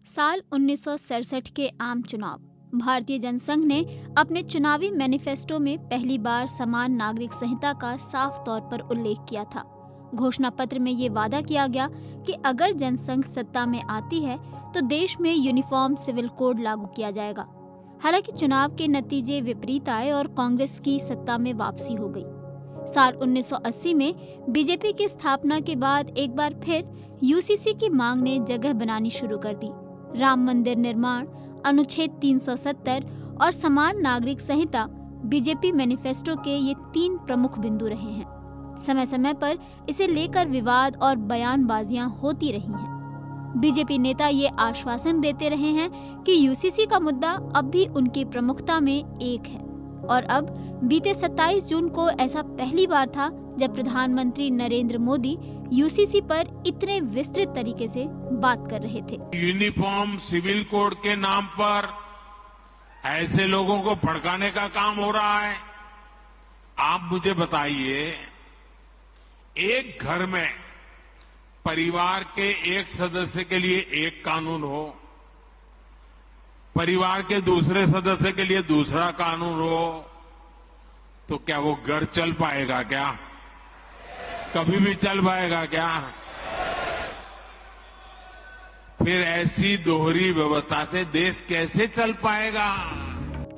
साल 1967 के आम चुनाव। भारतीय जनसंघ ने अपने चुनावी मैनिफेस्टो में पहली बार समान नागरिक संहिता का साफ तौर पर उल्लेख किया था। घोषणा पत्र में ये वादा किया गया कि अगर जनसंघ सत्ता में आती है तो देश में यूनिफॉर्म सिविल कोड लागू किया जाएगा। हालांकि चुनाव के नतीजे विपरीत आए और कांग्रेस की सत्ता में वापसी हो गई। साल 1980 में बीजेपी की स्थापना के बाद एक बार फिर यूसीसी की मांग ने जगह बनानी शुरू कर दी। राम मंदिर निर्माण, अनुच्छेद 370 और समान नागरिक संहिता बीजेपी मैनिफेस्टो के ये 3 प्रमुख बिंदु रहे हैं। समय समय पर इसे लेकर विवाद और बयानबाजियां होती रही हैं। बीजेपी नेता ये आश्वासन देते रहे हैं कि यूसीसी का मुद्दा अब भी उनकी प्रमुखता में एक है। और अब बीते 27 जून को ऐसा पहली बार था जब प्रधानमंत्री नरेंद्र मोदी यूसीसी पर इतने विस्तृत तरीके से बात कर रहे थे। यूनिफॉर्म सिविल कोड के नाम पर ऐसे लोगों को भड़काने का काम हो रहा है। आप मुझे बताइए, एक घर में परिवार के एक सदस्य के लिए एक कानून हो, परिवार के दूसरे सदस्य के लिए दूसरा कानून हो, तो क्या वो घर चल पाएगा? क्या कभी भी चल पाएगा? क्या फिर ऐसी दोहरी व्यवस्था से देश कैसे चल पाएगा?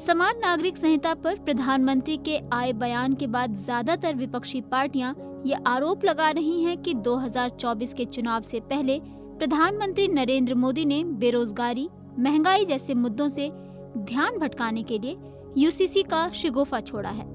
समान नागरिक संहिता पर प्रधानमंत्री के आए बयान के बाद ज्यादातर विपक्षी पार्टियां ये आरोप लगा रही हैं कि 2024 के चुनाव से पहले प्रधानमंत्री नरेंद्र मोदी ने बेरोजगारी, महंगाई जैसे मुद्दों से ध्यान भटकाने के लिए यूसीसी का शिगोफा छोड़ा है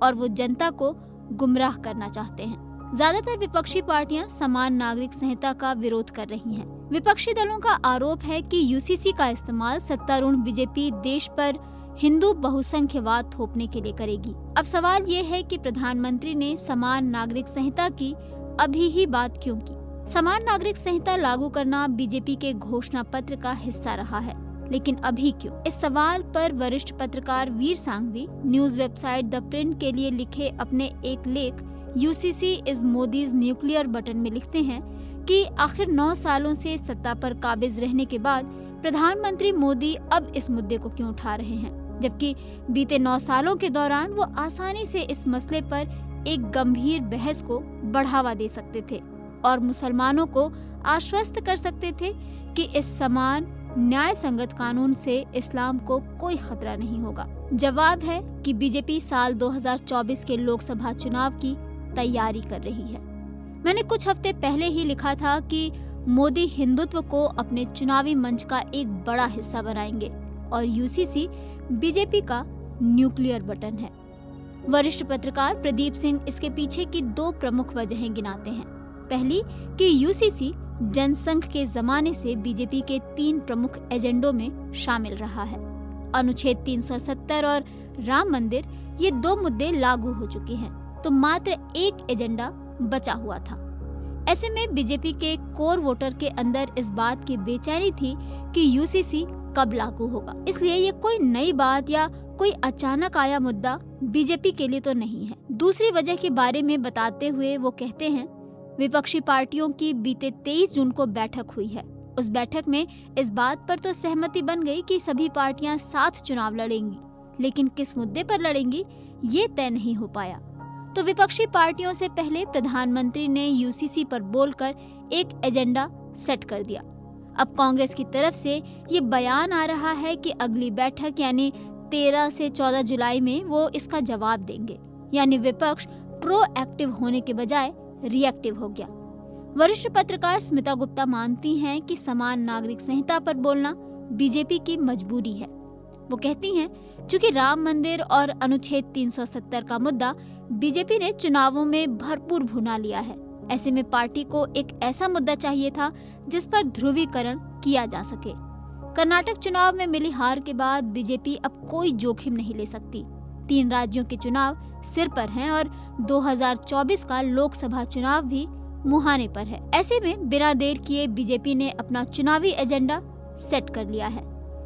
और वो जनता को गुमराह करना चाहते हैं। ज्यादातर विपक्षी पार्टियां समान नागरिक संहिता का विरोध कर रही हैं। विपक्षी दलों का आरोप है कि यूसीसी का इस्तेमाल सत्तारूढ़ बीजेपी देश पर हिंदू बहुसंख्यवाद थोपने के लिए करेगी। अब सवाल ये है कि प्रधानमंत्री ने समान नागरिक संहिता की अभी ही बात क्यों की? समान नागरिक संहिता लागू करना बीजेपी के घोषणा पत्र का हिस्सा रहा है, लेकिन अभी क्यों? इस सवाल पर वरिष्ठ पत्रकार Vir Sanghvi news website the Print के लिए लिखे अपने एक लेख UCC is Modi's nuclear button में लिखते हैं कि आखिर 9 सालों से सत्ता पर काबिज रहने के बाद प्रधानमंत्री मोदी अब इस मुद्दे को क्यों उठा रहे हैं, जबकि बीते 9 सालों के दौरान वो आसानी से इस मसले पर एक गंभीर बहस को बढ़ावा दे सकते थे और मुसलमानों को आश्वस्त कर सकते थे कि इस समान न्याय संगत कानून से इस्लाम को कोई खतरा नहीं होगा। जवाब है कि बीजेपी साल 2024 के लोकसभा चुनाव की तैयारी कर रही है। मैंने कुछ हफ्ते पहले ही लिखा था कि मोदी हिंदुत्व को अपने चुनावी मंच का एक बड़ा हिस्सा बनाएंगे और यूसीसी बीजेपी का न्यूक्लियर बटन है। वरिष्ठ पत्रकार प्रदीप सिंह इसके पीछे की 2 प्रमुख वजहें गिनाते हैं। पहली कि यूसीसी जनसंघ के जमाने से बीजेपी के 3 प्रमुख एजेंडों में शामिल रहा है। अनुच्छेद 370 और राम मंदिर, ये 2 मुद्दे लागू हो चुके हैं, तो मात्र एक एजेंडा बचा हुआ था। ऐसे में बीजेपी के कोर वोटर के अंदर इस बात की बेचैनी थी कि यूसीसी कब लागू होगा। इसलिए ये कोई नई बात या कोई अचानक आया मुद्दा बीजेपी के लिए तो नहीं है। दूसरी वजह के बारे में बताते हुए वो कहते हैं, विपक्षी पार्टियों की बीते 23 जून को बैठक हुई है। उस बैठक में इस बात पर तो सहमति बन गई कि सभी पार्टियां साथ चुनाव लड़ेंगी, लेकिन किस मुद्दे पर लड़ेंगी ये तय नहीं हो पाया। तो विपक्षी पार्टियों से पहले प्रधानमंत्री ने यूसीसी पर बोलकर एक एजेंडा सेट कर दिया। अब कांग्रेस की तरफ से ये बयान आ रहा है कि अगली बैठक यानी 13 से 14 जुलाई में वो इसका जवाब देंगे। यानी विपक्ष प्रोएक्टिव होने के बजाय रिएक्टिव हो गया। वरिष्ठ पत्रकार स्मिता गुप्ता मानती हैं कि समान नागरिक संहिता पर बोलना बीजेपी की मजबूरी है। वो कहती हैं, चूंकि राम मंदिर और अनुच्छेद 370 का मुद्दा बीजेपी ने चुनावों में भरपूर भुना लिया है, ऐसे में पार्टी को एक ऐसा मुद्दा चाहिए था जिस पर ध्रुवीकरण किया जा सके। कर्नाटक चुनाव में मिली हार के बाद बीजेपी अब कोई जोखिम नहीं ले सकती। 3 राज्यों के चुनाव सिर पर हैं और 2024 का लोकसभा चुनाव भी मुहाने पर है। ऐसे में बिना देर किए बीजेपी ने अपना चुनावी एजेंडा सेट कर लिया है।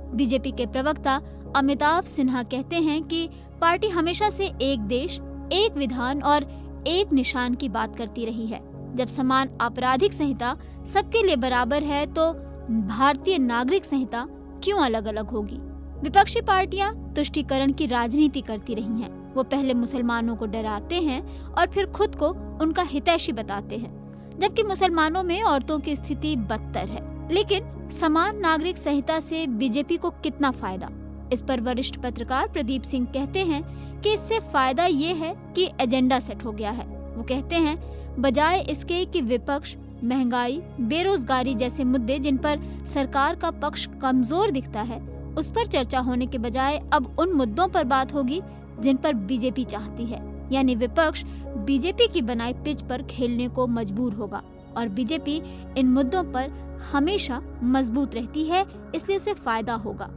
बीजेपी के प्रवक्ता अमिताभ सिन्हा कहते हैं कि पार्टी हमेशा से एक देश, एक विधान और एक निशान की बात करती रही है। जब समान आपराधिक संहिता सबके लिए बराबर है तो भारतीय नागरिक संहिता क्यों अलग अलग होगी। विपक्षी पार्टियां तुष्टीकरण की राजनीति करती रही हैं। वो पहले मुसलमानों को डराते हैं और फिर खुद को उनका हितैषी बताते हैं, जबकि मुसलमानों में औरतों की स्थिति बदतर है। लेकिन समान नागरिक संहिता से बीजेपी को कितना फायदा? इस पर वरिष्ठ पत्रकार प्रदीप सिंह कहते हैं कि इससे फायदा ये है कि एजेंडा सेट हो गया है। वो कहते हैं बजाय इसके कि विपक्ष महंगाई, बेरोजगारी जैसे मुद्दे जिन पर सरकार का पक्ष कमजोर दिखता है, उस पर चर्चा होने के बजाय अब उन मुद्दों पर बात होगी जिन पर बीजेपी चाहती है। यानी विपक्ष बीजेपी की बनाई पिच पर खेलने को मजबूर होगा और बीजेपी इन मुद्दों पर हमेशा मजबूत रहती है, इसलिए उसे फायदा होगा।